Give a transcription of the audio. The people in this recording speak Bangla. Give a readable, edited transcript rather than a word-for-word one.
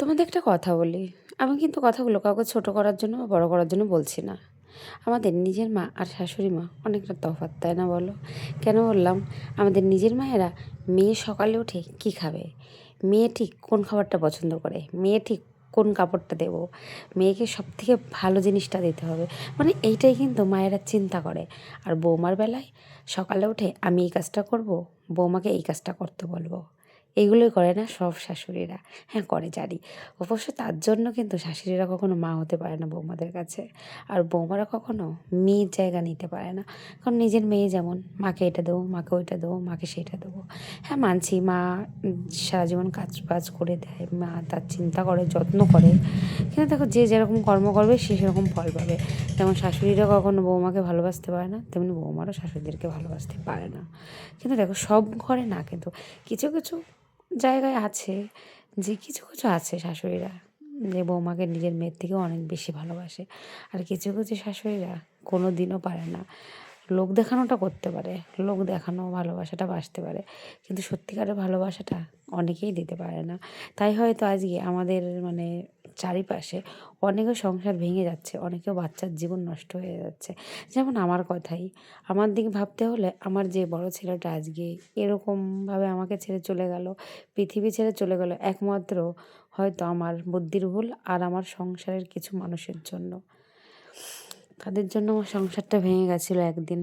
তোমাদের একটা কথা বলি। আমি কিন্তু কথাগুলো কাউকে ছোট করার জন্য বা বড় করার জন্য বলছি না। আমাদের নিজের মা আর শাশুড়ি মা অনেকটা তফাৎ, তাই না বলো? কেন বললাম? আমাদের নিজের মায়েরা মেয়ে সকালে উঠে কী খাবে, মেয়ে ঠিক কোন খাবারটা পছন্দ করে, মেয়ে ঠিক কোন কাপড়টা দেবো, মেয়েকে সবথেকে ভালো জিনিসটা দিতে হবে, মানে এইটাই কিন্তু মায়েরা চিন্তা করে। আর বৌমার বেলায় সকালে উঠে আমি এই কাজটা করব, বৌমাকে এই কাজটা করতে বলবো, এইগুলোই করে না সব শাশুড়িরা? হ্যাঁ, করে জানি। অবশ্য তার জন্য কিন্তু শাশুড়িরা কখনো মা হতে পারে না বৌমাদের কাছে। আর বৌমারা কখনো মেয়ের জায়গা নিতে পারে না। কারণ নিজের মেয়ে যেমন, মাকে এটা দেবো, মাকে ওইটা দেবো, মাকে সেইটা দেবো। হ্যাঁ, মানছি মা সারা জীবন কাজ বাজ করে দেয়, মা তার চিন্তা করে, যত্ন করে। কিন্তু দেখো, যে যেরকম কর্ম করবে সে সেরকম ফল পাবে। যেমন শাশুড়িরা কখনো বৌমাকে ভালোবাসতে পারে না, তেমনি বৌমারও শাশুড়িদেরকে ভালোবাসতে পারে না। কিন্তু দেখো, সব ঘরে না, কিন্তু কিছু কিছু জায়গায় আছে, যে কিছু কিছু আছে শাশুড়িরা যে বৌমাকে নিজের মেয়ের থেকেও অনেক বেশি ভালোবাসে। আর কিছু কিছু শাশুড়িরা কোনো দিনও পারে না। লোক দেখানোটা করতে পারে, লোক দেখানো ভালোবাসাটা বাসতে পারে, কিন্তু সত্যিকারের ভালোবাসাটা অনেকেই দিতে পারে না। তাই হয়তো আজকে আমাদের মানে চারিপাশে অনেকের সংসার ভেঙে যাচ্ছে, অনেকের বাচ্চার জীবন নষ্ট হয়ে যাচ্ছে। যেমন আমার কথাই, আমার দিকে ভাবতে হলে আমার যে বড় ছেলেটা আজকে এরকমভাবে আমাকে ছেড়ে চলে গেল, পৃথিবী ছেড়ে চলে গেল, একমাত্র হয়তো আমার বুদ্ধির ভুল আর আমার সংসারের কিছু মানুষের জন্য। তাদের জন্য আমার সংসারটা ভেঙে গেছিলো একদিন।